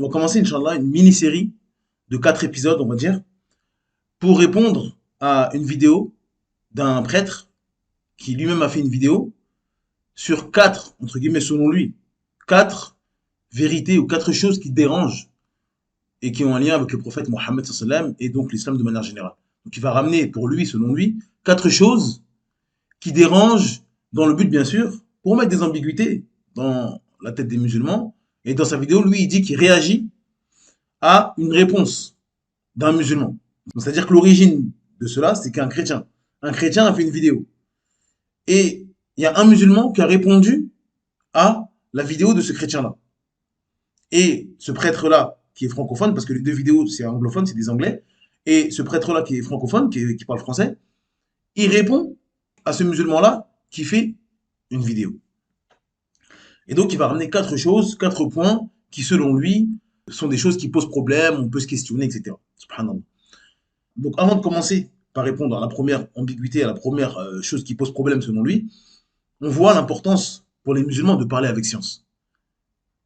va commencer, Inch'Allah, une mini-série de 4 épisodes, on va dire, pour répondre à une vidéo d'un prêtre qui lui-même a fait une vidéo sur 4, entre guillemets, selon lui, 4 vérités ou 4 choses qui dérangent et qui ont un lien avec le prophète Mohammed et donc l'islam de manière générale. Donc il va ramener pour lui, selon lui, 4 choses qui dérangent dans le but, bien sûr, pour mettre des ambiguïtés dans la tête des musulmans. Et dans sa vidéo, lui, il dit qu'il réagit à une réponse d'un musulman. C'est-à-dire que l'origine de cela, c'est qu'un chrétien. Un chrétien a fait une vidéo. Et il y a un musulman qui a répondu à la vidéo de ce chrétien-là. Et ce prêtre-là, qui est francophone, parce que les deux vidéos, c'est anglophone, c'est des anglais, et ce prêtre-là qui est francophone, qui parle français, il répond à ce musulman-là qui fait une vidéo. Et donc, il va ramener 4 choses, 4 points qui, selon lui, sont des choses qui posent problème, on peut se questionner, etc. Subhanallah. Donc, avant de commencer par répondre à la première ambiguïté, à la première chose qui pose problème selon lui, on voit l'importance pour les musulmans de parler avec science.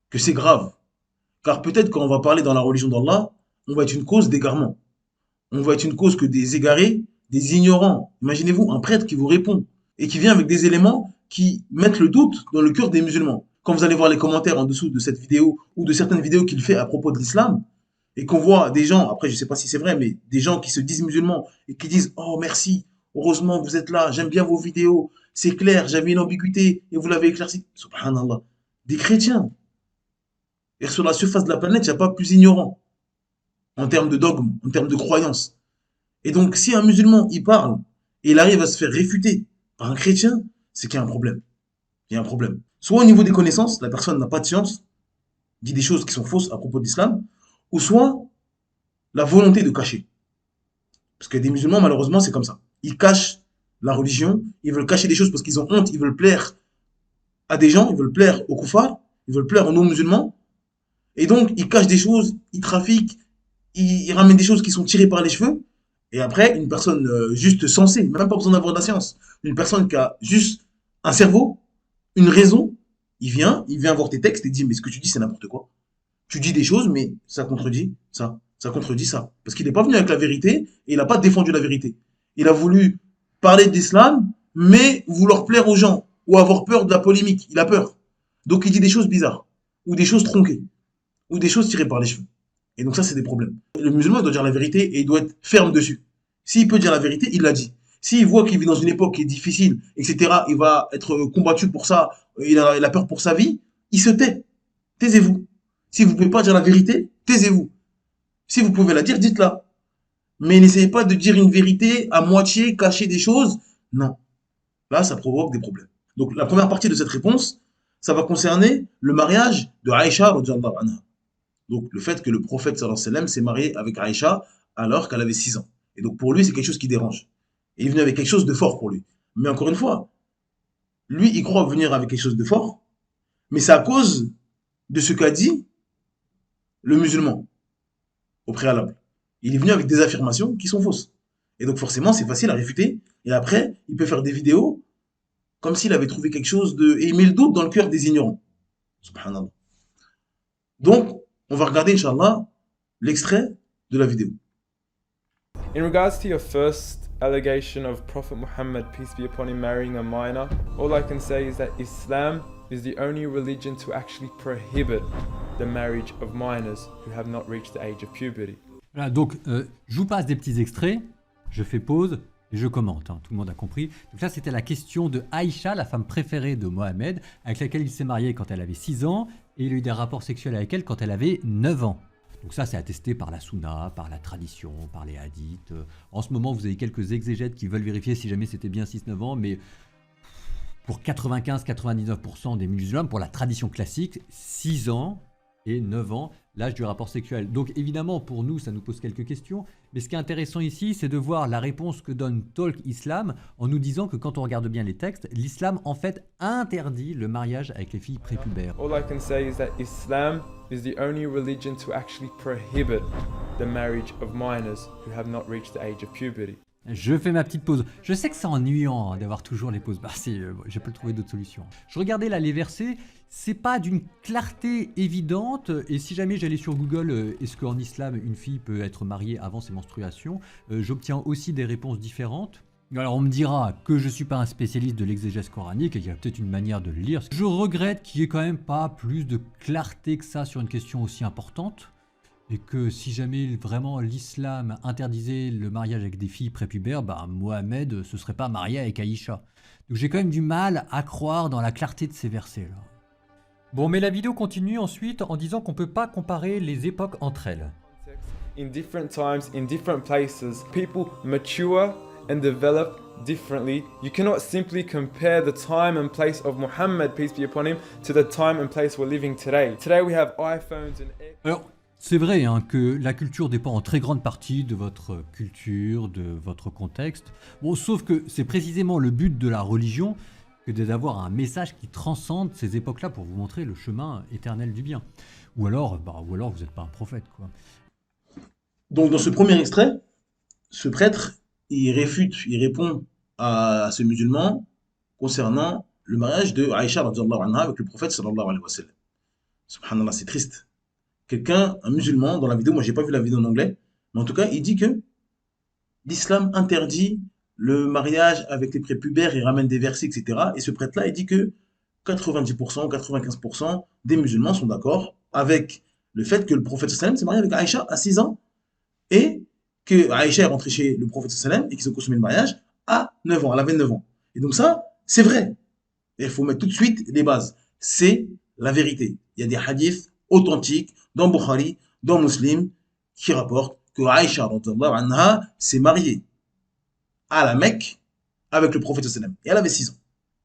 Que c'est grave. Car peut-être quand on va parler dans la religion d'Allah, on va être une cause d'égarement. On va être une cause que des égarés, des ignorants. Imaginez-vous un prêtre qui vous répond et qui vient avec des éléments qui mettent le doute dans le cœur des musulmans. Quand vous allez voir les commentaires en dessous de cette vidéo ou de certaines vidéos qu'il fait à propos de l'islam, et qu'on voit des gens, après je ne sais pas si c'est vrai, mais des gens qui se disent musulmans et qui disent oh merci, heureusement vous êtes là, j'aime bien vos vidéos, c'est clair, j'avais une ambiguïté et vous l'avez éclairci. Subhanallah. Des chrétiens. Et sur la surface de la planète, il n'y a pas plus ignorant en termes de dogme, en termes de croyance. Et donc, si un musulman y parle et il arrive à se faire réfuter par un chrétien, c'est qu'il y a un problème. Il y a un problème. Soit au niveau des connaissances, la personne n'a pas de science, dit des choses qui sont fausses à propos de l'islam, ou soit la volonté de cacher. Parce que des musulmans, malheureusement, c'est comme ça. Ils cachent la religion, ils veulent cacher des choses parce qu'ils ont honte, ils veulent plaire à des gens, ils veulent plaire aux koufars, ils veulent plaire aux non-musulmans. Et donc, ils cachent des choses, ils trafiquent, ils ramènent des choses qui sont tirées par les cheveux. Et après, une personne juste sensée, même pas besoin d'avoir de la science, une personne qui a juste un cerveau, une raison, il vient voir tes textes et dit mais ce que tu dis c'est n'importe quoi. Tu dis des choses mais ça contredit ça contredit ça. Parce qu'il n'est pas venu avec la vérité et il n'a pas défendu la vérité. Il a voulu parler d'islam mais vouloir plaire aux gens ou avoir peur de la polémique. Il a peur. Donc il dit des choses bizarres ou des choses tronquées ou des choses tirées par les cheveux. Et donc ça, c'est des problèmes. Le musulman doit dire la vérité et il doit être ferme dessus. S'il peut dire la vérité, il l'a dit. S'il voit qu'il vit dans une époque qui est difficile, etc., il va être combattu pour ça, il a peur pour sa vie, il se tait. Taisez-vous. Si vous ne pouvez pas dire la vérité, taisez-vous. Si vous pouvez la dire, dites-la. Mais n'essayez pas de dire une vérité à moitié, cacher des choses. Non. Là, ça provoque des problèmes. Donc la première partie de cette réponse, ça va concerner le mariage de Aïcha radhiyallahu anha. Donc le fait que le prophète sallallahu alayhi wa sallam s'est marié avec Aïcha alors qu'elle avait 6 ans. Et donc pour lui, c'est quelque chose qui dérange. Et il est venu avec quelque chose de fort pour lui. Mais encore une fois, lui, il croit venir avec quelque chose de fort, mais c'est à cause de ce qu'a dit le musulman au préalable. Il est venu avec des affirmations qui sont fausses. Et donc forcément, c'est facile à réfuter. Et après, il peut faire des vidéos comme s'il avait trouvé quelque chose de... Et il met le doute dans le cœur des ignorants. Subhanallah. Donc, on va regarder, Inch'Allah, l'extrait de la vidéo. In regards to your first allegation of Prophet Muhammad, peace be upon him, marrying a minor, all I can say is that Islam is the only religion to actually prohibit the marriage of minors who have not reached the age of puberty. Voilà, donc je vous passe des petits extraits, je fais pause et je commente, hein, tout le monde a compris. Donc là, c'était la question de Aïcha, la femme préférée de Mohammed, avec laquelle il s'est marié quand elle avait 6 ans, et il a eu des rapports sexuels avec elle quand elle avait 9 ans. Donc ça, c'est attesté par la Sunna, par la tradition, par les hadiths. En ce moment, vous avez quelques exégètes qui veulent vérifier si jamais c'était bien 6-9 ans, mais pour 95-99% des musulmans, pour la tradition classique, 6 ans et 9 ans, l'âge du rapport sexuel. Donc évidemment, pour nous, ça nous pose quelques questions, mais ce qui est intéressant ici, c'est de voir la réponse que donne Talk Islam en nous disant que quand on regarde bien les textes, l'islam en fait interdit le mariage avec les filles prépubères. All I can say is that Islam is the only religion to actually prohibit the marriage of minors who have not reached the age of puberty. Je fais ma petite pause. Je sais que c'est ennuyant d'avoir toujours les pauses. Je peux trouver d'autres solutions. Je regardais là les versets, c'est pas d'une clarté évidente. Et si jamais j'allais sur Google, est-ce qu'en islam une fille peut être mariée avant ses menstruations, j'obtiens aussi des réponses différentes. Alors on me dira que je suis pas un spécialiste de l'exégèse coranique et qu'il y a peut-être une manière de le lire. Je regrette qu'il n'y ait quand même pas plus de clarté que ça sur une question aussi importante. Et que si jamais vraiment l'islam interdisait le mariage avec des filles prépubères, Mohamed se serait pas marié avec Aïcha. Donc j'ai quand même du mal à croire dans la clarté de ces versets-là. Bon, mais la vidéo continue ensuite en disant qu'on peut pas comparer les époques entre elles. In different times, in different places, people mature and develop differently. You cannot simply compare the time and place of Muhammad, peace be upon him, to the time and place we're living today. Today we have iPhones and... Alors, c'est vrai que la culture dépend en très grande partie de votre culture, de votre contexte. Bon, sauf que c'est précisément le but de la religion que d'avoir un message qui transcende ces époques-là pour vous montrer le chemin éternel du bien. Ou alors vous n'êtes pas un prophète, quoi. Donc, dans ce premier extrait, ce prêtre, il réfute, il répond à ce musulman concernant le mariage de Aïcha radhiyallahu anha avec le prophète sallallahu alayhi wa sallam. Subhanallah, c'est triste. Un musulman, dans la vidéo, moi j'ai pas vu la vidéo en anglais, mais en tout cas, il dit que l'islam interdit le mariage avec les prépubères, il ramène des versets, etc. Et ce prêtre-là, il dit que 90%, 95% des musulmans sont d'accord avec le fait que le prophète sallam s'est marié avec Aïcha à 6 ans et que Aïcha est rentrée chez le prophète sallam et qu'ils ont consommé le mariage à 9 ans, elle avait 9 ans. Et donc ça, c'est vrai. Et il faut mettre tout de suite les bases. C'est la vérité. Il y a des hadiths authentiques dans Bukhari, dans Muslim, qui rapportent que Aïcha radhiyallahu anha s'est mariée à la Mecque avec le prophète sallam. Et elle avait 6 ans.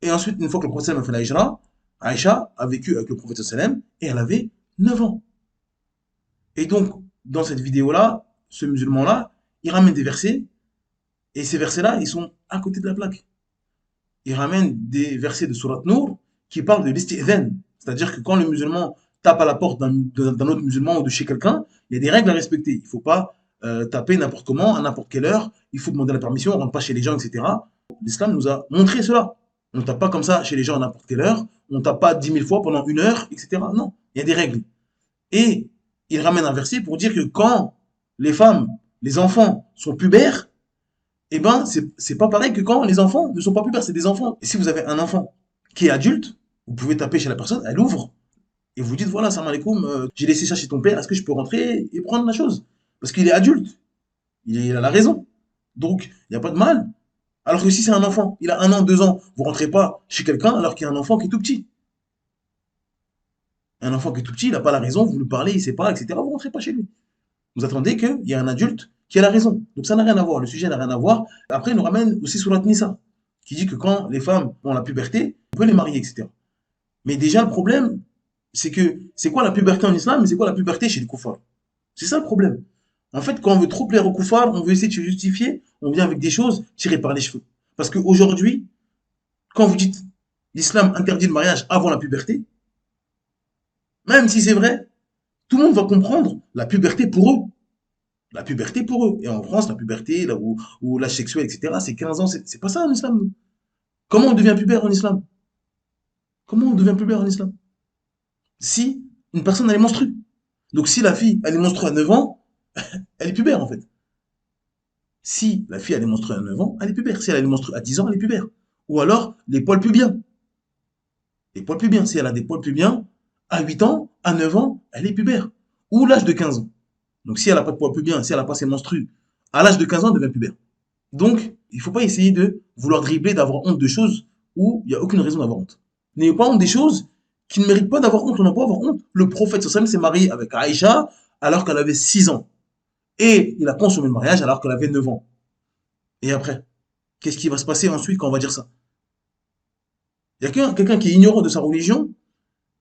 Et ensuite, une fois que le prophète sallam a fait la hijra, Aïcha a vécu avec le prophète sallam et elle avait 9 ans. Et donc, dans cette vidéo-là, ce musulman-là, il ramène des versets, et ces versets-là, ils sont à côté de la plaque. Il ramène des versets de Surat Nour qui parlent de l'isti'dhan, c'est-à-dire que quand le musulman tape à la porte d'un autre musulman ou de chez quelqu'un, il y a des règles à respecter. Il ne faut pas taper n'importe comment, à n'importe quelle heure, il faut demander la permission, on ne rentre pas chez les gens, etc. L'islam nous a montré cela. On ne tape pas comme ça chez les gens à n'importe quelle heure, on ne tape pas 10 000 fois pendant 1 heure, etc. Non, il y a des règles. Et il ramène un verset pour dire que quand les femmes, les enfants sont pubères, eh ben, c'est pas pareil que quand les enfants ne sont pas pubères, c'est des enfants. Et si vous avez un enfant qui est adulte, vous pouvez taper chez la personne, elle ouvre, et vous dites, voilà, salam alaikum, j'ai laissé ça chez ton père, est-ce que je peux rentrer et prendre la chose? Parce qu'il est adulte, il a la raison. Donc, il n'y a pas de mal. Alors que si c'est un enfant, il a 1 an, 2 ans, vous rentrez pas chez quelqu'un alors qu'il y a un enfant qui est tout petit. Un enfant qui est tout petit, il n'a pas la raison, vous lui parlez, il ne sait pas, etc. Vous ne rentrez pas chez lui. Vous attendez qu'il y ait un adulte qui a la raison. Donc ça n'a rien à voir, le sujet n'a rien à voir. Après, il nous ramène aussi Surat Nisa, qui dit que quand les femmes ont la puberté, on peut les marier, etc. Mais déjà, le problème, c'est quoi la puberté en islam, mais c'est quoi la puberté chez les koufars? C'est ça le problème. En fait, quand on veut trop plaire aux koufars, on veut essayer de se justifier, on vient avec des choses tirées par les cheveux. Parce qu'aujourd'hui, quand vous dites l'islam interdit le mariage avant la puberté, même si c'est vrai, tout le monde va comprendre la puberté pour eux. La puberté pour eux. Et en France, la puberté, là où l'âge sexuel, etc., c'est 15 ans. C'est pas ça en islam. Comment on devient pubère en islam? Comment on devient pubère en islam? Si une personne, elle est menstrue. Donc si la fille, elle est menstruée à 9 ans, elle est pubère en fait. Si la fille, elle est menstruée à 9 ans, elle est pubère. Si elle est menstruée à 10 ans, elle est pubère. Ou alors, les poils pubiens. Les poils pubiens. Si elle a des poils pubiens, à 8 ans, à 9 ans, elle est pubère. Ou l'âge de 15 ans. Donc si elle n'a pas de poils pubiens, si elle n'a pas ses menstrues, à l'âge de 15 ans, elle devient pubère. Donc, il ne faut pas essayer de vouloir dribbler, d'avoir honte de choses où il n'y a aucune raison d'avoir honte. N'ayez pas honte des choses qui ne méritent pas d'avoir honte. On n'a pas à avoir honte. Le prophète sallam s'est marié avec Aïcha alors qu'elle avait 6 ans. Et il a consommé le mariage alors qu'elle avait 9 ans. Et après, qu'est-ce qui va se passer ensuite quand on va dire ça? Il y a quelqu'un qui est ignorant de sa religion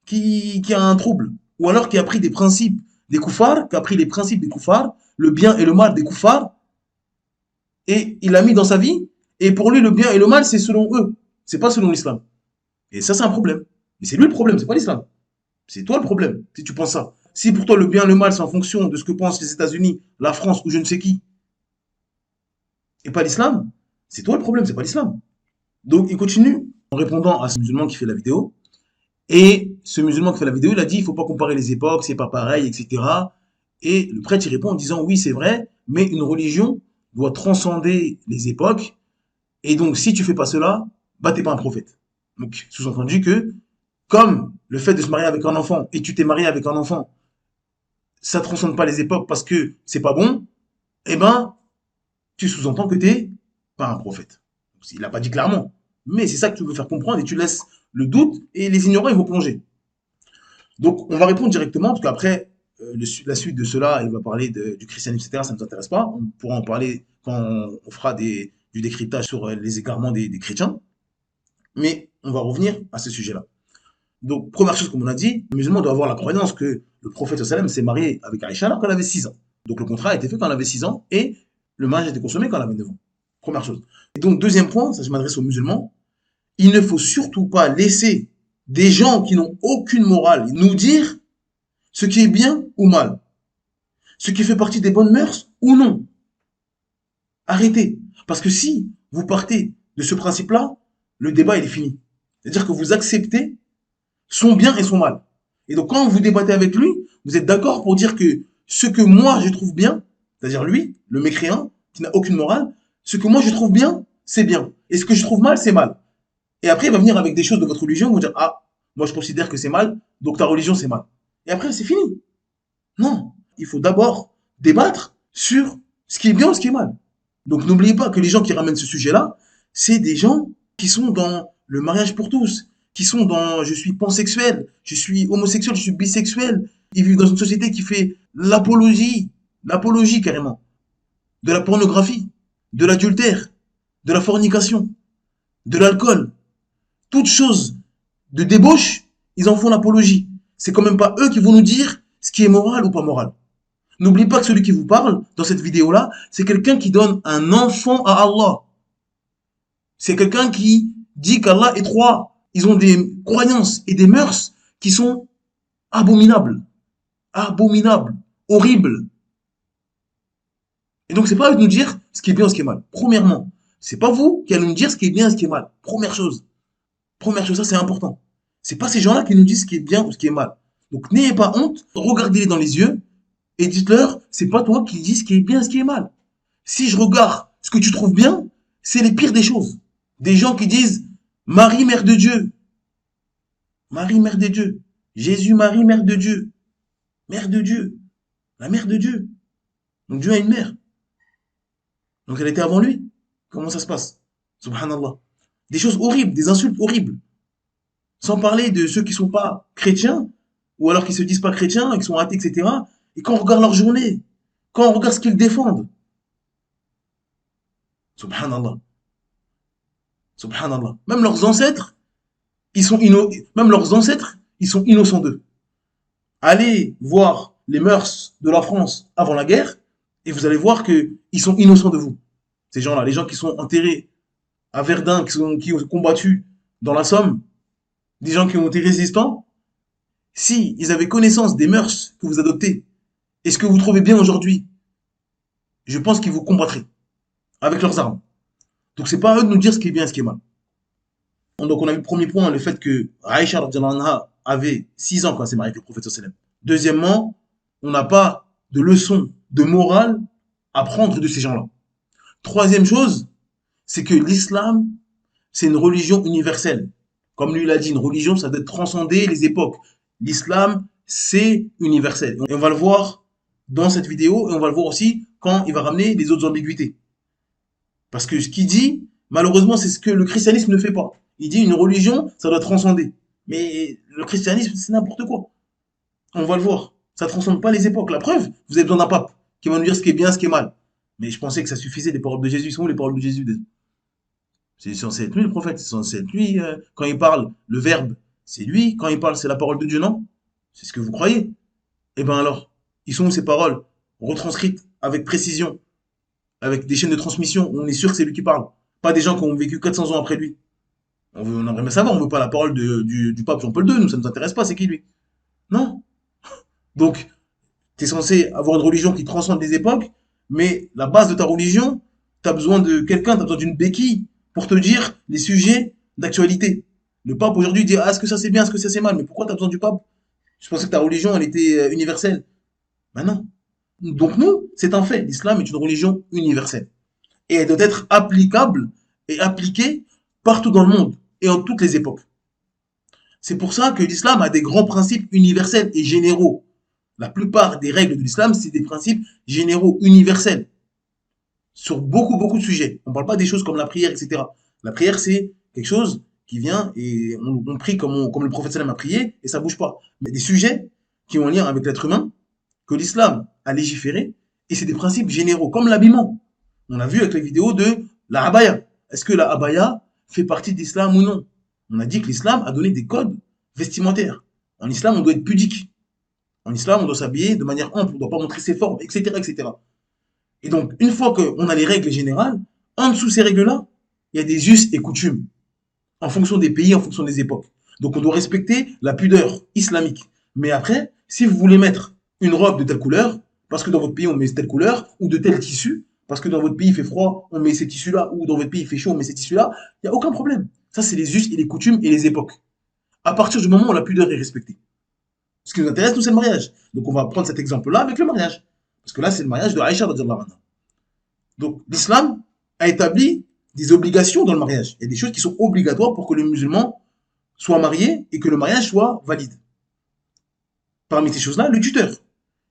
qui a un trouble. Ou alors qui a pris des principes des koufars, qui a pris les principes des koufars, le bien et le mal des koufars, et il l'a mis dans sa vie, et pour lui, le bien et le mal, c'est selon eux. C'est pas selon l'islam. Et ça, c'est un problème. Mais c'est lui le problème, c'est pas l'islam. C'est toi le problème, si tu penses ça. Si pour toi, le bien et le mal, c'est en fonction de ce que pensent les États-Unis, la France ou je ne sais qui, et pas l'islam, c'est toi le problème, c'est pas l'islam. Donc il continue en répondant à ce musulman qui fait la vidéo. Et ce musulman qui fait la vidéo, il a dit, il faut pas comparer les époques, c'est pas pareil, etc. Et le prêtre, il répond en disant, oui, c'est vrai, mais une religion doit transcender les époques. Et donc, si tu fais pas cela, bah, t'es pas un prophète. Donc, sous-entendu que, comme le fait de se marier avec un enfant, et tu t'es marié avec un enfant, ça transcende pas les époques parce que c'est pas bon, eh ben, tu sous-entends que t'es pas un prophète. Il l'a pas dit clairement. Mais c'est ça que tu veux faire comprendre et tu laisses le doute et les ignorants, ils vont plonger. Donc, on va répondre directement, parce qu'après, la suite de cela, il va parler du christianisme, etc. Ça ne nous intéresse pas. On pourra en parler quand on fera du décryptage sur les égarements des chrétiens. Mais on va revenir à ce sujet-là. Donc, première chose, comme on a dit, le musulman doit avoir la croyance que le prophète sallam s'est marié avec Aïcha alors qu'elle avait 6 ans. Donc, le contrat a été fait quand elle avait 6 ans et le mariage a été consommé quand elle avait 9 ans. Première chose. Et donc, deuxième point, ça je m'adresse aux musulmans, il ne faut surtout pas laisser des gens qui n'ont aucune morale nous dire ce qui est bien ou mal, ce qui fait partie des bonnes mœurs ou non. Arrêtez. Parce que si vous partez de ce principe-là, le débat il est fini. C'est-à-dire que vous acceptez son bien et son mal. Et donc quand vous débattez avec lui, vous êtes d'accord pour dire que ce que moi je trouve bien, c'est-à-dire lui, le mécréant, qui n'a aucune morale, ce que moi je trouve bien, c'est bien. Et ce que je trouve mal, c'est mal. Et après, il va venir avec des choses de votre religion, vous dire, ah, moi je considère que c'est mal, donc ta religion c'est mal. Et après, c'est fini. Non. Il faut d'abord débattre sur ce qui est bien ou ce qui est mal. Donc n'oubliez pas que les gens qui ramènent ce sujet-là, c'est des gens qui sont dans le mariage pour tous, qui sont dans je suis pansexuel, je suis homosexuel, je suis bisexuel. Ils vivent dans une société qui fait l'apologie carrément, de la pornographie, de l'adultère, de la fornication, de l'alcool. Toutes choses de débauche, ils en font l'apologie. C'est quand même pas eux qui vont nous dire ce qui est moral ou pas moral. N'oubliez pas que celui qui vous parle dans cette vidéo-là, c'est quelqu'un qui donne un enfant à Allah. C'est quelqu'un qui dit qu'Allah est trois. Ils ont des croyances et des mœurs qui sont abominables. Abominables. Horribles. Et donc, c'est pas à eux de nous dire ce qui est bien ou ce qui est mal. Premièrement, c'est pas vous qui allez nous dire ce qui est bien et ce qui est mal. Première chose. Première chose, ça c'est important. C'est pas ces gens-là qui nous disent ce qui est bien ou ce qui est mal. Donc, n'ayez pas honte, regardez-les dans les yeux et dites-leur, c'est pas toi qui dis ce qui est bien et ce qui est mal. Si je regarde ce que tu trouves bien, c'est les pires des choses. Des gens qui disent Marie, mère de Dieu. Marie, mère de Dieu. Jésus, Marie, mère de Dieu. Mère de Dieu. La mère de Dieu. Donc Dieu a une mère. Donc elle était avant lui. Comment ça se passe? Subhanallah. Des choses horribles, des insultes horribles. Sans parler de ceux qui sont pas chrétiens, ou alors qui se disent pas chrétiens, qui sont athées, etc. Et quand on regarde leur journée, quand on regarde ce qu'ils défendent, subhanallah, subhanallah. Même leurs ancêtres, ils sont innocents d'eux. Allez voir les mœurs de la France avant la guerre, et vous allez voir qu'ils sont innocents de vous. Ces gens-là, les gens qui sont enterrés à Verdun, qui ont combattu dans la Somme, des gens qui ont été résistants, si ils avaient connaissance des mœurs que vous adoptez et ce que vous trouvez bien aujourd'hui, je pense qu'ils vous combattraient avec leurs armes. Donc c'est pas à eux de nous dire ce qui est bien et ce qui est mal. Donc on a vu le premier point, le fait que Aïcha anha avait 6 ans quand elle s'est mariée avec le prophète sallam. Deuxièmement, on n'a pas de leçon de morale à prendre de ces gens-là. Troisième chose, c'est que l'islam, c'est une religion universelle. Comme lui l'a dit, une religion, ça doit transcender les époques. L'islam, c'est universel. Et on va le voir dans cette vidéo, et on va le voir aussi quand il va ramener les autres ambiguïtés. Parce que ce qu'il dit, malheureusement, c'est ce que le christianisme ne fait pas. Il dit une religion, ça doit transcender. Mais le christianisme, c'est n'importe quoi. On va le voir. Ça ne transcende pas les époques. La preuve, vous avez besoin d'un pape qui va nous dire ce qui est bien, ce qui est mal. Mais je pensais que ça suffisait, les paroles de Jésus. Sont où les paroles de Jésus? C'est censé être lui le prophète, c'est censé être lui, quand il parle, le verbe, c'est lui, quand il parle, c'est la parole de Dieu, non? C'est ce que vous croyez? Eh bien alors, ils sont où ces paroles, retranscrites avec précision, avec des chaînes de transmission, où on est sûr que c'est lui qui parle, pas des gens qui ont vécu 400 ans après lui. On aimerait bien savoir, on veut pas la parole du pape Jean-Paul II, nous, ça nous intéresse pas, c'est qui lui? Non. Donc, tu es censé avoir une religion qui transcende les époques, mais la base de ta religion, tu as besoin de quelqu'un, tu as besoin d'une béquille pour te dire les sujets d'actualité. Le pape aujourd'hui dit, ah, est-ce que ça c'est bien, est-ce que ça c'est mal, mais pourquoi tu as besoin du pape? Je pensais que ta religion, elle était universelle. Ben non. Donc nous, c'est un fait, l'islam est une religion universelle. Et elle doit être applicable et appliquée partout dans le monde et en toutes les époques. C'est pour ça que l'islam a des grands principes universels et généraux. La plupart des règles de l'islam, c'est des principes généraux, universels, sur beaucoup de sujets. On ne parle pas des choses comme la prière, etc. La prière, c'est quelque chose qui vient et on prie comme le prophète sallam a prié et ça ne bouge pas. Mais des sujets qui ont un lien avec l'être humain, que l'islam a légiféré, et c'est des principes généraux, comme l'habillement. On a vu avec la vidéo de la abaya. Est-ce que la abaya fait partie de l'islam ou non? On a dit que l'islam a donné des codes vestimentaires. En islam, on doit être pudique. En islam, on doit s'habiller de manière ample, on ne doit pas montrer ses formes, etc., etc. Et donc, une fois qu'on a les règles générales, en dessous de ces règles-là, il y a des us et coutumes, en fonction des pays, en fonction des époques. Donc, on doit respecter la pudeur islamique. Mais après, si vous voulez mettre une robe de telle couleur, parce que dans votre pays, on met telle couleur, ou de tel tissu, parce que dans votre pays, il fait froid, on met ces tissus-là, ou dans votre pays, il fait chaud, on met ces tissus-là, il n'y a aucun problème. Ça, c'est les us et les coutumes et les époques. À partir du moment où la pudeur est respectée. Ce qui nous intéresse, nous, c'est le mariage. Donc, on va prendre cet exemple-là avec le mariage. Parce que là, c'est le mariage de Aïcha, radhiyallahu anha. Donc, l'islam a établi des obligations dans le mariage. Il y a des choses qui sont obligatoires pour que le musulman soit marié et que le mariage soit valide. Parmi ces choses-là, le tuteur.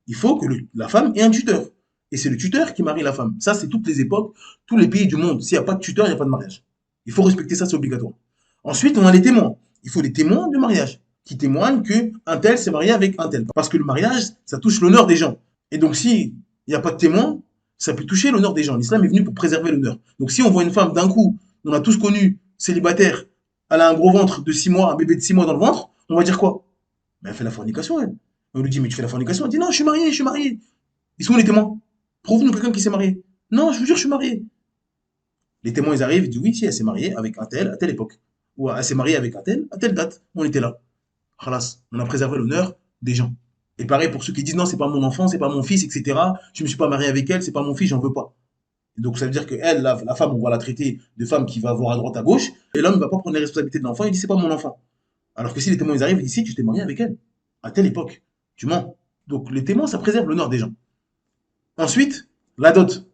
Il faut que la femme ait un tuteur. Et c'est le tuteur qui marie la femme. Ça, c'est toutes les époques, tous les pays du monde. S'il n'y a pas de tuteur, il n'y a pas de mariage. Il faut respecter ça, c'est obligatoire. Ensuite, on a les témoins. Il faut des témoins de mariage qui témoignent qu'un tel s'est marié avec un tel. Parce que le mariage, ça touche l'honneur des gens. Et donc, s'il n'y a pas de témoins, ça peut toucher l'honneur des gens. L'islam est venu pour préserver l'honneur. Donc, si on voit une femme d'un coup, on a tous connu, célibataire, elle a un gros ventre de 6 mois, un bébé de 6 mois dans le ventre, on va dire quoi? Mais elle fait la fornication, elle. On lui dit, mais tu fais la fornication? Elle dit, non, je suis marié, je suis marié. Ils sont où les témoins? Prouve-nous quelqu'un qui s'est marié. Non, je vous jure, je suis marié. Les témoins, ils arrivent, ils disent, oui, si, elle s'est mariée avec un tel, à telle époque. Ou elle s'est mariée avec un tel, à telle date. On était là. Khalas, on a préservé l'honneur des gens. Et pareil pour ceux qui disent, non, c'est pas mon enfant, c'est pas mon fils, etc. Je me suis pas marié avec elle, c'est pas mon fils, j'en veux pas. Et donc, ça veut dire que elle, la femme, on va la traiter de femme qui va voir à droite, à gauche. Et l'homme ne va pas prendre les responsabilités de l'enfant, il dit, c'est pas mon enfant. Alors que si les témoins, ils arrivent, ils disent, si, tu t'es marié avec elle. À telle époque. Tu mens. Donc, les témoins, ça préserve l'honneur des gens. Ensuite, la dot.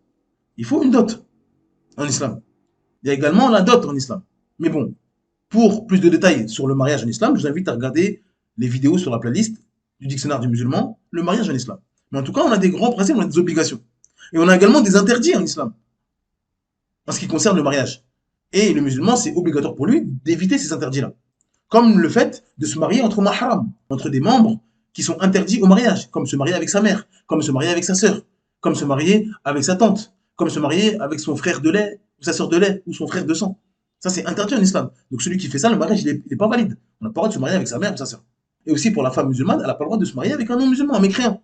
Il faut une dot en islam. Il y a également la dot en islam. Mais bon, pour plus de détails sur le mariage en islam, je vous invite à regarder les vidéos sur la playlist du dictionnaire du musulman, le mariage en islam. Mais en tout cas, on a des grands principes, on a des obligations. Et on a également des interdits en islam, en ce qui concerne le mariage. Et le musulman, c'est obligatoire pour lui d'éviter ces interdits-là. Comme le fait de se marier entre mahram, entre des membres qui sont interdits au mariage, comme se marier avec sa mère, comme se marier avec sa sœur, comme se marier avec sa tante, comme se marier avec son frère de lait, ou sa sœur de lait, ou son frère de sang. Ça, c'est interdit en islam. Donc celui qui fait ça, le mariage, il est pas valide. On n'a pas le droit de se marier avec sa mère ou sa sœur. Et aussi pour la femme musulmane, elle n'a pas le droit de se marier avec un non-musulman, un mécréant.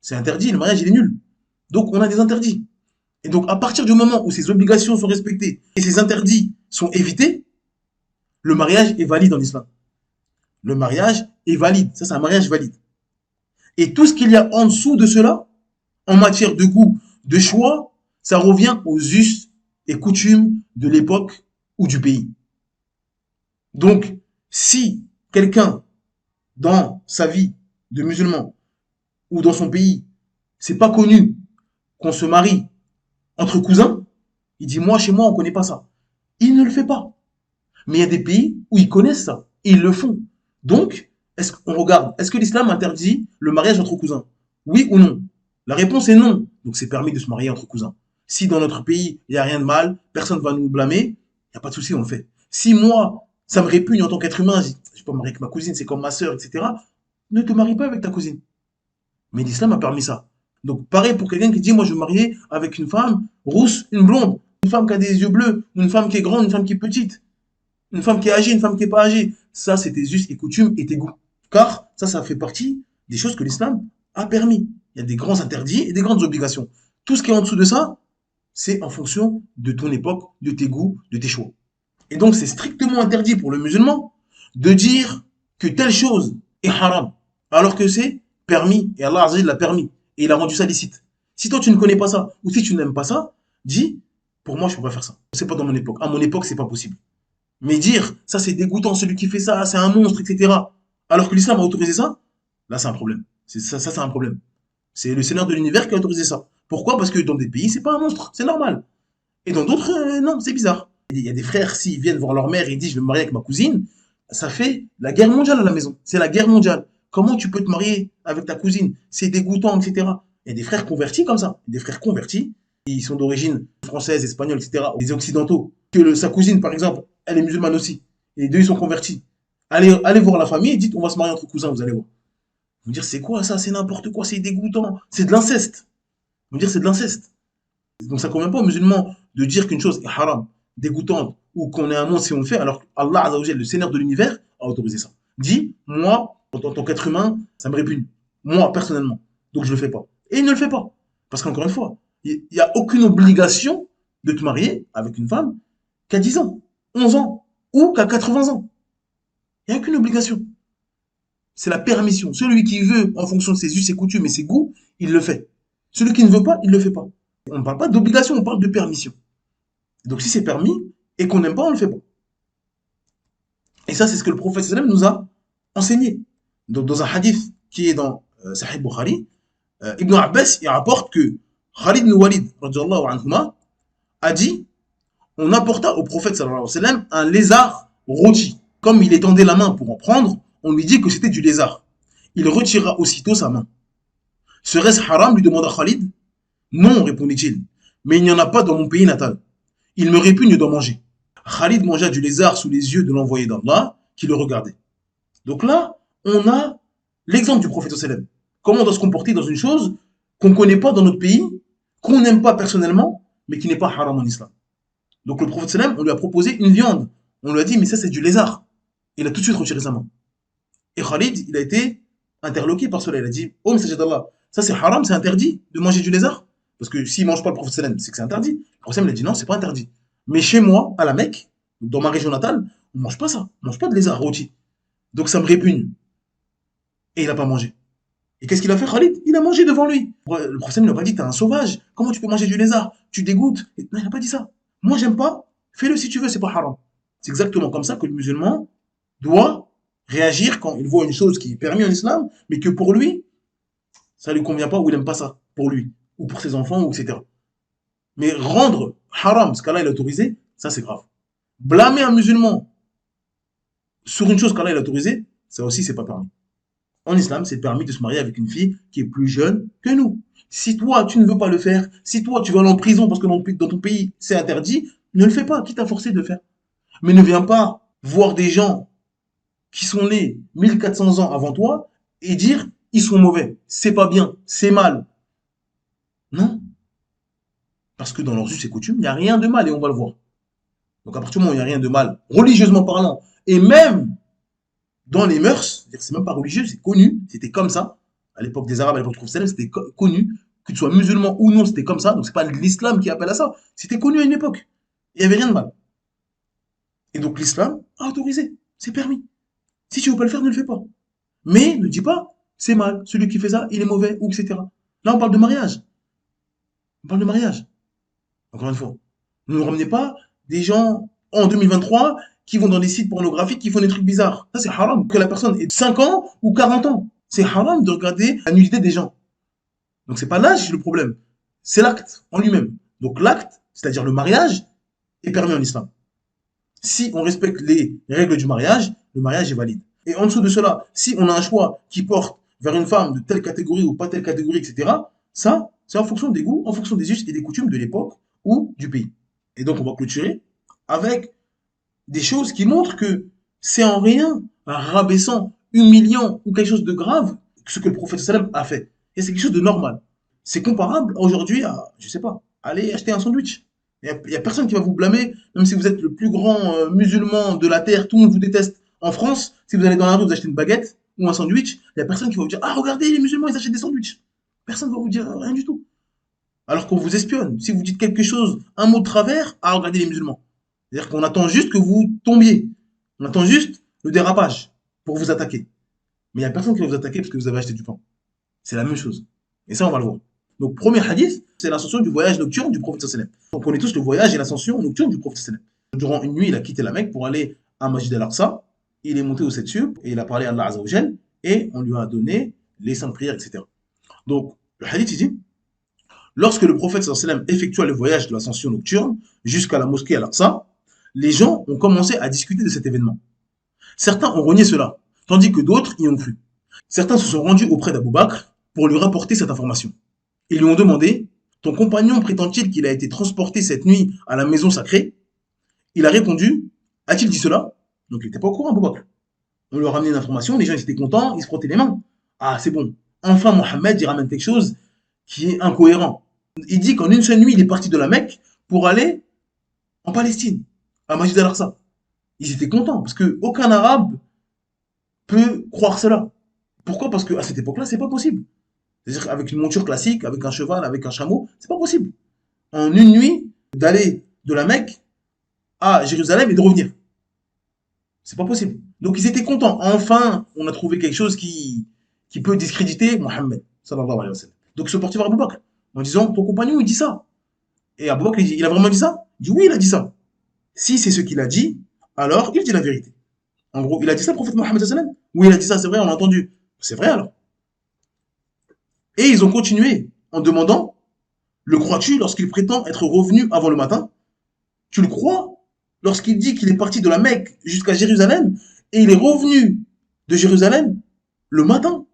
C'est interdit, le mariage, il est nul. Donc on a des interdits. Et donc à partir du moment où ces obligations sont respectées et ces interdits sont évités, le mariage est valide en islam. Le mariage est valide. Ça, c'est un mariage valide. Et tout ce qu'il y a en dessous de cela, en matière de goût, de choix, ça revient aux us et coutumes de l'époque ou du pays. Donc, si quelqu'un, dans sa vie de musulman, ou dans son pays, c'est pas connu qu'on se marie entre cousins, il dit, moi, chez moi, on connaît pas ça. Il ne le fait pas. Mais il y a des pays où ils connaissent ça, et ils le font. Donc, est-ce qu'on regarde, est-ce que l'islam interdit le mariage entre cousins? Oui ou non? La réponse est non. Donc, c'est permis de se marier entre cousins. Si dans notre pays, il n'y a rien de mal, personne ne va nous blâmer, il n'y a pas de souci, on le fait. Si moi, ça me répugne en tant qu'être humain, je ne vais pas me marier avec ma cousine, c'est comme ma sœur, etc. Ne te marie pas avec ta cousine. Mais l'islam a permis ça. Donc, pareil pour quelqu'un qui dit, moi, je veux me marier avec une femme rousse, une blonde, une femme qui a des yeux bleus, une femme qui est grande, une femme qui est petite, une femme qui est âgée, une femme qui n'est pas âgée. Ça, c'est tes us et coutumes et tes goûts. Car ça fait partie des choses que l'islam a permis. Il y a des grands interdits et des grandes obligations. Tout ce qui est en dessous de ça, c'est en fonction de ton époque, de tes goûts, de tes choix. Et donc, c'est strictement interdit pour le musulman de dire que telle chose est haram, alors que c'est permis, et Allah Azza wa Jalla l'a permis, et il a rendu ça licite. Si toi, tu ne connais pas ça, ou si tu n'aimes pas ça, dis, Pour moi, je peux pas faire ça. C'est pas dans mon époque. À mon époque, c'est pas possible. Mais dire, ça c'est dégoûtant, celui qui fait ça, c'est un monstre, etc. Alors que l'islam a autorisé ça, là c'est un problème. Ça c'est un problème. C'est le Seigneur de l'univers qui a autorisé ça. Pourquoi? Parce que dans des pays, c'est pas un monstre, c'est normal. Et dans d'autres, non, c'est bizarre. Il y a des frères, s'ils viennent voir leur mère et disent je vais me marier avec ma cousine, ça fait la guerre mondiale à la maison. C'est la guerre mondiale. Comment tu peux te marier avec ta cousine? C'est dégoûtant, etc. Il y a des frères convertis comme ça. Des frères convertis, ils sont d'origine française, espagnole, etc. Les occidentaux. Sa cousine, par exemple, elle est musulmane aussi. Et les deux, ils sont convertis. Allez voir la famille et dites on va se marier entre cousins, vous allez voir. Vous dire c'est quoi ça? C'est n'importe quoi, c'est dégoûtant. C'est de l'inceste. Vous dire c'est de l'inceste. Donc ça ne convient pas aux musulmans de dire qu'une chose est haram, dégoûtante, ou qu'on est un monstre si on le fait, alors qu'Allah Azzawajal, le Seigneur de l'univers, a autorisé ça. Dit, moi, en tant qu'être humain, ça me répugne. Moi, personnellement. Donc je ne le fais pas. Et il ne le fait pas. Parce qu'encore une fois, il n'y a aucune obligation de te marier avec une femme qu'à 10 ans, 11 ans, ou qu'à 80 ans. Il n'y a aucune obligation. C'est la permission. Celui qui veut, en fonction de ses us, ses coutumes et ses goûts, il le fait. Celui qui ne veut pas, il ne le fait pas. On ne parle pas d'obligation, on parle de permission. Donc si c'est permis et qu'on n'aime pas, on ne le fait pas. Et ça, c'est ce que le prophète sallam nous a enseigné. Donc dans un hadith qui est dans Sahih Bukhari, Ibn Abbas il rapporte que Khalid ibn Walid anhuma, a dit on apporta au prophète sallallahu alayhi wa sallam un lézard rôti. Comme il étendait la main pour en prendre, on lui dit que c'était du lézard. Il retira aussitôt sa main. Serait-ce haram lui demanda Khalid. Non, répondit-il, mais il n'y en a pas dans mon pays natal. Il me répugne d'en manger. Khalid mangea du lézard sous les yeux de l'envoyé d'Allah qui le regardait. Donc là, on a l'exemple du prophète sallam. Comment on doit se comporter dans une chose qu'on ne connaît pas dans notre pays, qu'on n'aime pas personnellement, mais qui n'est pas haram en islam. Donc le prophète sallam, on lui a proposé une viande. On lui a dit, mais ça c'est du lézard. Il a tout de suite retiré sa main. Et Khalid, il a été interloqué par cela. Il a dit, oh messager d'Allah, ça c'est haram, c'est interdit de manger du lézard. Parce que s'il ne mange pas le prophète sallam, c'est que c'est interdit. Le prophète sallam a dit non, c'est pas interdit. Mais chez moi, à la Mecque, dans ma région natale, on ne mange pas ça. On ne mange pas de lézard rôti. Donc ça me répugne. Et il n'a pas mangé. Et qu'est-ce qu'il a fait, Khalid? Il a mangé devant lui. Le prophète sallam n'a pas dit t'es un sauvage. Comment tu peux manger du lézard? Tu dégoûtes. Non, il n'a pas dit ça. Moi, j'aime pas. Fais-le si tu veux, c'est pas haram. C'est exactement comme ça que le musulman doit réagir quand il voit une chose qui est permise en islam, mais que pour lui, ça ne lui convient pas ou il n'aime pas ça pour lui, ou pour ses enfants, ou etc. Mais rendre haram ce qu'Allah il a autorisé, ça c'est grave. Blâmer un musulman sur une chose qu'Allah il a autorisée, ça aussi c'est pas permis. En islam, c'est permis de se marier avec une fille qui est plus jeune que nous. Si toi tu ne veux pas le faire, si toi tu vas aller en prison parce que dans ton pays c'est interdit, ne le fais pas, quitte à forcer de le faire. Mais ne viens pas voir des gens qui sont nés 1400 ans avant toi et dire ils sont mauvais, c'est pas bien, c'est mal. Non. Parce que dans leurs us et coutumes, il n'y a rien de mal et on va le voir. Donc à partir du moment où il n'y a rien de mal, religieusement parlant, et même dans les mœurs, c'est même pas religieux, c'est connu, c'était comme ça. À l'époque des Arabes, à l'époque du prophète, c'était connu, que tu sois musulman ou non, c'était comme ça. Donc c'est pas l'islam qui appelle à ça, c'était connu à une époque. Il n'y avait rien de mal. Et donc l'islam a autorisé, c'est permis. Si tu ne veux pas le faire, ne le fais pas. Mais ne dis pas, c'est mal, celui qui fait ça, il est mauvais, ou etc. Là, on parle de mariage. On parle de mariage. Encore une fois. Ne nous ramenez pas des gens en 2023 qui vont dans des sites pornographiques qui font des trucs bizarres. Ça, c'est haram. Que la personne ait 5 ans ou 40 ans. C'est haram de regarder la nudité des gens. Donc, c'est pas l'âge le problème. C'est l'acte en lui-même. Donc, l'acte, c'est-à-dire le mariage, est permis en islam. Si on respecte les règles du mariage, le mariage est valide. Et en dessous de cela, si on a un choix qui porte vers une femme de telle catégorie ou pas telle catégorie, etc., ça, c'est en fonction des goûts, en fonction des us et des coutumes de l'époque ou du pays. Et donc, on va clôturer avec des choses qui montrent que c'est en rien rabaissant, humiliant ou quelque chose de grave ce que le prophète sallam a fait. Et c'est quelque chose de normal. C'est comparable aujourd'hui à, je sais pas, aller acheter un sandwich. Il n'y a personne qui va vous blâmer, même si vous êtes le plus grand musulman de la terre, tout le monde vous déteste. En France, si vous allez dans la rue, vous achetez une baguette ou un sandwich, il n'y a personne qui va vous dire ah, regardez, les musulmans, ils achètent des sandwichs. Personne ne va vous dire rien du tout. Alors qu'on vous espionne. Si vous dites quelque chose, un mot de travers, ah, regardez les musulmans. C'est-à-dire qu'on attend juste que vous tombiez. On attend juste le dérapage pour vous attaquer. Mais il n'y a personne qui va vous attaquer parce que vous avez acheté du pain. C'est la même chose. Et ça, on va le voir. Donc, premier hadith, c'est l'ascension du voyage nocturne du prophète sallam. On connaît tous le voyage et l'ascension nocturne du prophète sallam. Durant une nuit, il a quitté la Mecque pour aller à Masjid al-Aqsa. Il est monté aux sept cieux et il a parlé à Allah Azza wa Jal et on lui a donné les saintes prières, etc. Donc, le hadith, il dit, lorsque le prophète sallam effectua le voyage de l'ascension nocturne jusqu'à la mosquée al-Aqsa, les gens ont commencé à discuter de cet événement. Certains ont renié cela, tandis que d'autres y ont cru. Certains se sont rendus auprès d'Abou Bakr pour lui rapporter cette information. Ils lui ont demandé, ton compagnon prétend-il qu'il a été transporté cette nuit à la maison sacrée? Il a répondu, a-t-il dit cela? Donc il n'était pas au courant, Abou Bakr. On lui a ramené l'information, les gens étaient contents, ils se frottaient les mains. Ah, c'est bon. Enfin, Mohammed, il ramène quelque chose qui est incohérent. Il dit qu'en une seule nuit, il est parti de la Mecque pour aller en Palestine, à Masjid al-Aqsa. Ils étaient contents, parce qu'aucun arabe peut croire cela. Pourquoi? Parce qu'à cette époque-là, c'est pas possible. C'est-à-dire qu'avec une monture classique, avec un cheval, avec un chameau, c'est pas possible. En une nuit, d'aller de la Mecque à Jérusalem et de revenir. C'est pas possible. Donc ils étaient contents. Enfin, on a trouvé quelque chose qui peut discréditer Mohammed, sallallahu alayhi wa sallam. Donc ils sont partis voir Abou Bakr en disant, ton compagnon, il dit ça. Et Abou Bakr, il a vraiment dit ça? Il dit, oui, il a dit ça. Si c'est ce qu'il a dit, alors il dit la vérité. En gros, il a dit ça, le prophète Mohammed sallallahu alayhi wa sallam? Oui, il a dit ça, c'est vrai, on l'a entendu. C'est vrai alors. Et ils ont continué en demandant, le crois-tu lorsqu'il prétend être revenu avant le matin? Tu le crois lorsqu'il dit qu'il est parti de la Mecque jusqu'à Jérusalem et il est revenu de Jérusalem le matin,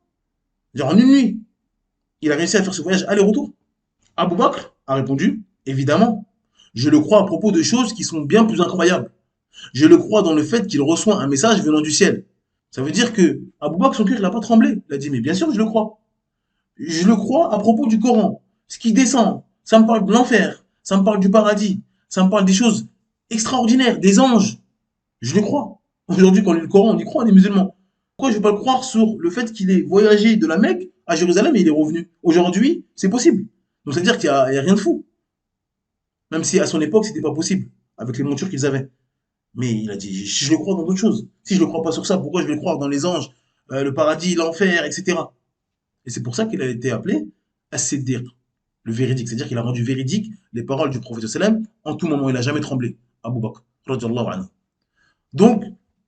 genre en une nuit? Il a réussi à faire ce voyage aller-retour. Abou Bakr a répondu, évidemment, je le crois à propos de choses qui sont bien plus incroyables. Je le crois dans le fait qu'il reçoit un message venant du ciel. Ça veut dire que Abou Bakr, son cœur, il n'a pas tremblé. Il a dit, mais bien sûr, je le crois. Je le crois à propos du Coran. Ce qui descend, ça me parle de l'enfer, ça me parle du paradis, ça me parle des choses extraordinaires, des anges. Je le crois. Aujourd'hui, quand on lit le Coran, on y croit, on est musulmans. Pourquoi je ne vais pas le croire sur le fait qu'il ait voyagé de la Mecque à Jérusalem et il est revenu? Aujourd'hui, c'est possible. Donc, ça veut dire qu'il n'y a rien de fou. Même si à son époque, c'était pas possible, avec les montures qu'ils avaient. Mais il a dit, je le crois dans d'autres choses. Si je ne le crois pas sur ça, pourquoi je vais le croire dans les anges, le paradis, l'enfer, etc. Et c'est pour ça qu'il a été appelé As-Siddiq, le véridique. C'est-à-dire qu'il a rendu véridique les paroles du prophète sallam en tout moment. Il n'a jamais tremblé. Abu Bakr, radiyallahu anhu. Donc,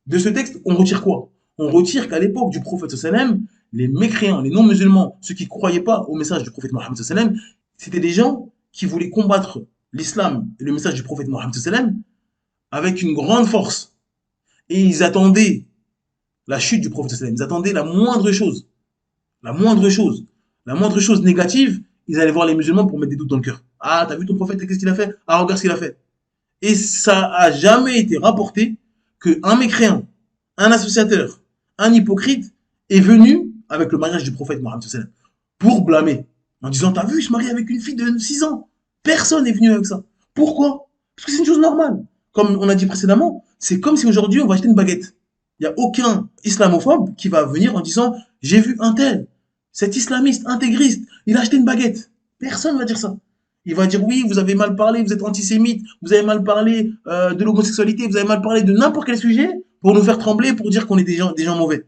de ce texte, on retire quoi? On retire qu'à l'époque du prophète sallam, les mécréants, les non-musulmans, ceux qui ne croyaient pas au message du prophète Mohammed sallam, c'était des gens qui voulaient combattre l'islam et le message du prophète Mohammed sallam avec une grande force. Et ils attendaient la chute du prophète sallam. Ils attendaient la moindre chose. La moindre chose négative, ils allaient voir les musulmans pour mettre des doutes dans le cœur. Ah, t'as vu ton prophète, qu'est-ce qu'il a fait? Ah, regarde ce qu'il a fait. Et ça a jamais été rapporté qu'un mécréant, un associateur, un hypocrite est venu avec le mariage du prophète Mohammed pour blâmer. En disant, t'as vu, il se marie avec une fille de 6 ans. Personne n'est venu avec ça. Pourquoi? Parce que c'est une chose normale. Comme on a dit précédemment, c'est comme si aujourd'hui on va acheter une baguette. Il n'y a aucun islamophobe qui va venir en disant, j'ai vu un tel, cet islamiste intégriste, il a acheté une baguette. Personne ne va dire ça. Il va dire, oui, vous avez mal parlé, vous êtes antisémite, vous avez mal parlé de l'homosexualité, vous avez mal parlé de n'importe quel sujet pour nous faire trembler, pour dire qu'on est des gens mauvais.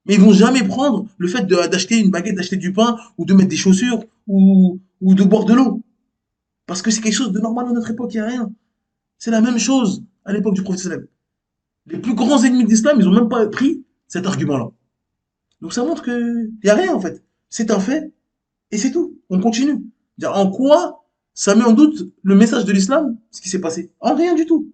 Mais ils vont jamais prendre le fait d'acheter une baguette, d'acheter du pain, ou de mettre des chaussures, ou de boire de l'eau. Parce que c'est quelque chose de normal à notre époque, il n'y a rien. C'est la même chose à l'époque du prophète sallam. Les plus grands ennemis de l'islam, ils n'ont même pas pris cet argument-là. Donc ça montre qu'il n'y a rien en fait. C'est un fait, et c'est tout. On continue. En quoi ça met en doute le message de l'islam, ce qui s'est passé? En rien du tout.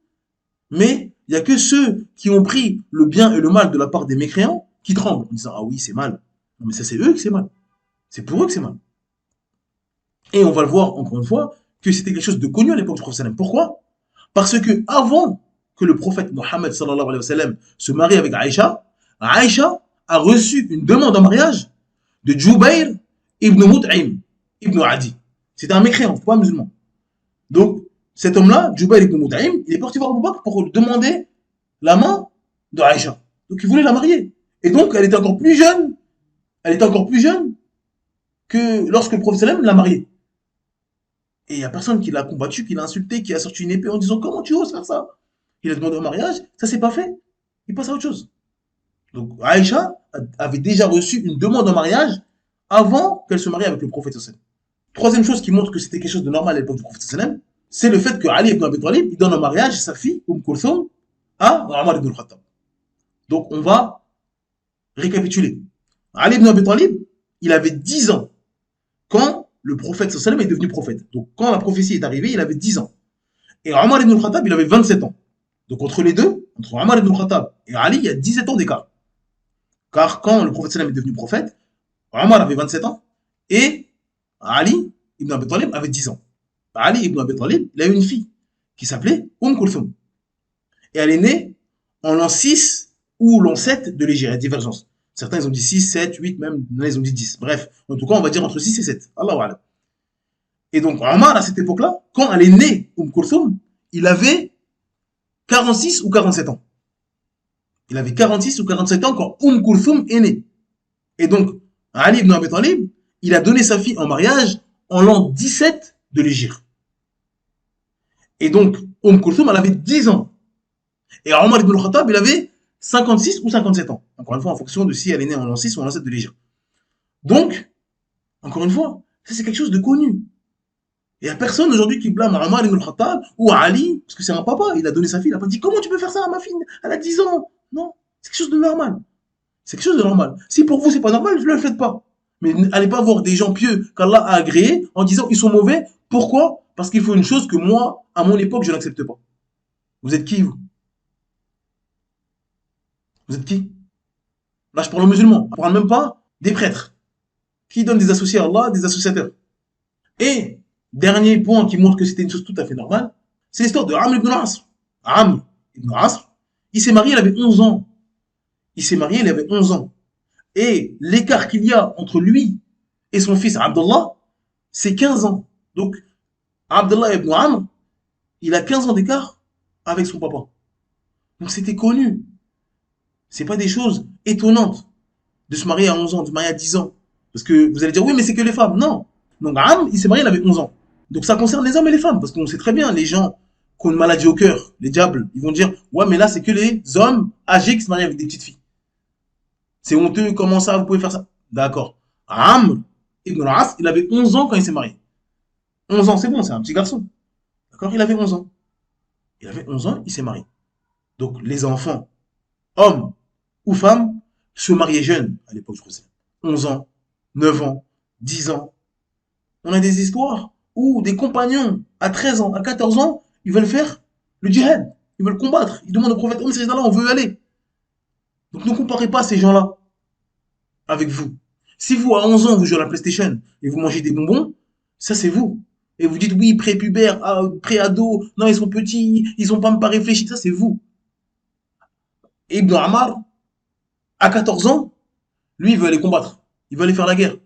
Mais il n'y a que ceux qui ont pris le bien et le mal de la part des mécréants qui tremblent en disant, ah oui, c'est mal. Non, mais ça, c'est eux que c'est mal. C'est pour eux que c'est mal. Et on va le voir encore une fois que c'était quelque chose de connu à l'époque du prophète sallam. Pourquoi? Parce que avant que le prophète Mohammed sallallahu alayhi wa sallam se marie avec Aïcha, Aïcha a reçu une demande en mariage de Jubayr ibn Mut'im ibn Adi. C'était un mécréant, pas un musulman. Donc, cet homme-là, Jubayr ibn Mut'im, il est parti voir Abu Bakr pour lui demander la main de Aïcha. Donc, il voulait la marier. Et donc, elle était encore plus jeune que lorsque le prophète sallam l'a mariée. Et il n'y a personne qui l'a combattu, qui l'a insulté, qui a sorti une épée en disant, comment tu oses faire ça? Il a demandé au mariage, ça s'est pas fait. Il passe à autre chose. Donc, Aïcha avait déjà reçu une demande en mariage avant qu'elle se marie avec le prophète sallam. Troisième chose qui montre que c'était quelque chose de normal à l'époque du prophète sallam, c'est le fait que Ali ibn Abi Talib, il donne en mariage sa fille, Kulthum, à Omar ibn al-Khattab. Donc on va récapituler. Ali ibn Abi Talib, il avait 10 ans quand le prophète sallam est devenu prophète. Donc quand la prophétie est arrivée, il avait 10 ans. Et Omar ibn al-Khattab, il avait 27 ans. Donc entre les deux, entre Omar ibn al-Khattab et Ali, il y a 17 ans d'écart. Car quand le prophète sallam est devenu prophète, Omar avait 27 ans et Ali ibn Abi Talib avait 10 ans. Ali ibn Abi Talib, il a eu une fille qui s'appelait Kulthum. Et elle est née en l'an 6 ou l'an 7 de l'Hégire. Il y a divergence. Certains ils ont dit 6, 7, 8, même là ils ont dit 10. Bref, en tout cas, on va dire entre 6 et 7. Allahu A'lam. Et donc, Omar, à cette époque-là, quand elle est née, Kulthum, il avait 46 ou 47 ans. Il avait 46 ou 47 ans quand Kulthum est née. Et donc, Ali ibn Abi Talib, il a donné sa fille en mariage en l'an 17 de l'Hégire. Et donc, Kulthum, elle avait 10 ans. Et Omar ibn al-Khattab, il avait 56 ou 57 ans. Encore une fois, en fonction de si elle est née en l'an 6 ou en l'an 7 de l'Hégire. Donc, encore une fois, ça c'est quelque chose de connu. Il n'y a personne aujourd'hui qui blâme Omar ibn al-Khattab ou Ali, parce que c'est un papa, il a donné sa fille, il n'a pas dit comment tu peux faire ça à ma fille, elle a 10 ans. Non, c'est quelque chose de normal. C'est quelque chose de normal. Si pour vous c'est pas normal, ne le faites pas. Mais allez pas voir des gens pieux qu'Allah a agréés en disant ils sont mauvais. Pourquoi? Parce qu'il faut une chose que moi, à mon époque, je n'accepte pas. Vous êtes qui, vous? Vous êtes qui? Là, je parle aux musulmans. Je ne parle même pas des prêtres qui donnent des associés à Allah, des associateurs. Et dernier point qui montre que c'était une chose tout à fait normale, c'est l'histoire de Amr ibn al-Asr. Amr ibn al-Asr, il s'est marié, il avait 11 ans. Il s'est marié, il avait 11 ans. Et l'écart qu'il y a entre lui et son fils Abdullah, c'est 15 ans. Donc, Abdullah ibn Amr, il a 15 ans d'écart avec son papa. Donc, c'était connu. C'est pas des choses étonnantes de se marier à 11 ans, de se marier à 10 ans. Parce que vous allez dire, oui, mais c'est que les femmes. Non. Donc, Amr, il s'est marié, il avait 11 ans. Donc, ça concerne les hommes et les femmes. Parce qu'on sait très bien, les gens qui ont une maladie au cœur, les diables, ils vont dire, ouais, mais là, c'est que les hommes âgés qui se marient avec des petites filles. C'est honteux, comment ça, vous pouvez faire ça? D'accord. Amr ibn al-As, il avait 11 ans quand il s'est marié. 11 ans, c'est bon, c'est un petit garçon. D'accord? Il avait 11 ans. Il avait 11 ans, il s'est marié. Donc, les enfants, hommes ou femmes, se mariaient jeunes à l'époque du Prophète. 11 ans, 9 ans, 10 ans. On a des histoires où des compagnons à 13 ans, à 14 ans, ils veulent faire le djihad. Ils veulent combattre. Ils demandent au prophète, oh, mais c'est là, on veut aller. Donc ne comparez pas ces gens-là avec vous. Si vous, à 11 ans, vous jouez à la PlayStation et vous mangez des bonbons, ça c'est vous. Et vous dites, oui, pré-pubère, pré-ado, non, ils sont petits, ils n'ont pas réfléchi, ça c'est vous. Et Ibn Ammar, à 14 ans, lui, il veut aller combattre. Il veut aller faire la guerre.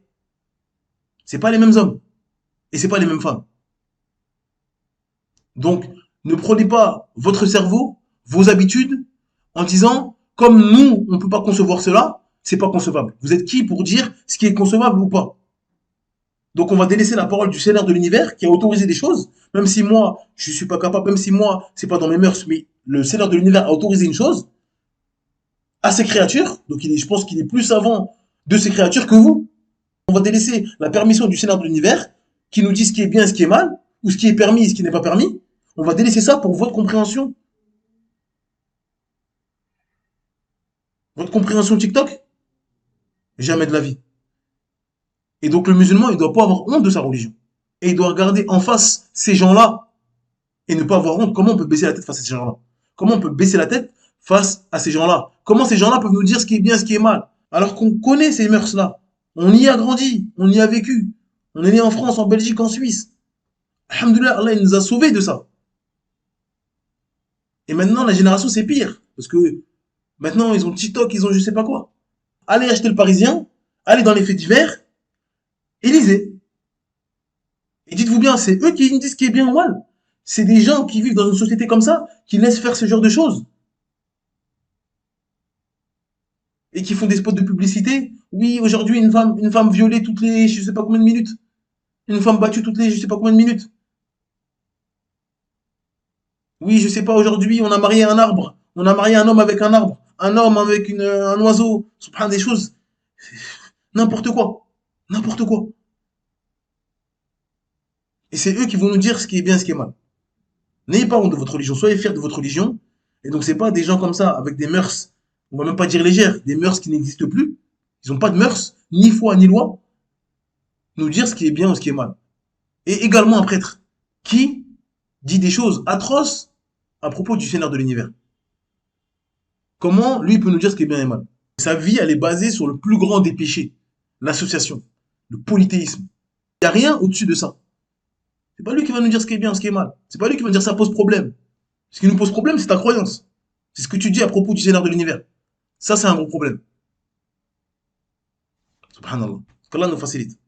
C'est pas les mêmes hommes. Et c'est pas les mêmes femmes. Donc, ne prenez pas votre cerveau, vos habitudes, en disant, comme nous, on ne peut pas concevoir cela, c'est pas concevable. Vous êtes qui pour dire ce qui est concevable ou pas? Donc on va délaisser la parole du Seigneur de l'univers qui a autorisé des choses, même si moi, je suis pas capable, même si moi, c'est pas dans mes mœurs, mais le Seigneur de l'univers a autorisé une chose à ses créatures, donc je pense qu'il est plus savant de ses créatures que vous. On va délaisser la permission du Seigneur de l'univers qui nous dit ce qui est bien et ce qui est mal, ou ce qui est permis et ce qui n'est pas permis. On va délaisser ça pour votre compréhension. Votre compréhension TikTok? Jamais de la vie. Et donc le musulman, il ne doit pas avoir honte de sa religion. Et il doit regarder en face ces gens-là et ne pas avoir honte. Comment on peut baisser la tête face à ces gens-là? Comment on peut baisser la tête face à ces gens-là? Comment ces gens-là peuvent nous dire ce qui est bien, ce qui est mal? Alors qu'on connaît ces mœurs-là. On y a grandi, on y a vécu. On est né en France, en Belgique, en Suisse. Alhamdoulilah, Allah il nous a sauvés de ça. Et maintenant, la génération, c'est pire. Parce que maintenant, ils ont TikTok, ils ont je sais pas quoi. Allez acheter le Parisien, allez dans les faits divers, et lisez. Et dites-vous bien, c'est eux qui nous disent ce qui est bien ou mal. C'est des gens qui vivent dans une société comme ça, qui laissent faire ce genre de choses. Et qui font des spots de publicité. Oui, aujourd'hui, une femme violée toutes les je sais pas combien de minutes. Une femme battue toutes les je sais pas combien de minutes. Oui, je sais pas, aujourd'hui, on a marié un arbre. On a marié un homme avec un arbre. Un homme avec un oiseau. Subhan, des choses. N'importe quoi. N'importe quoi. Et c'est eux qui vont nous dire ce qui est bien, ce qui est mal. N'ayez pas honte de votre religion, soyez fiers de votre religion. Et donc, c'est pas des gens comme ça, avec des mœurs, on va même pas dire légères, des mœurs qui n'existent plus. Ils n'ont pas de mœurs, ni foi, ni loi, nous dire ce qui est bien ou ce qui est mal. Et également un prêtre qui dit des choses atroces à propos du Seigneur de l'univers. Comment lui peut nous dire ce qui est bien et mal? Sa vie, elle est basée sur le plus grand des péchés, l'association, le polythéisme. Il n'y a rien au-dessus de ça. C'est pas lui qui va nous dire ce qui est bien, ce qui est mal. C'est pas lui qui va nous dire ça pose problème. Ce qui nous pose problème, c'est ta croyance. C'est ce que tu dis à propos du Seigneur de l'univers. Ça, c'est un gros problème. Subhanallah. Qu'Allah nous facilite.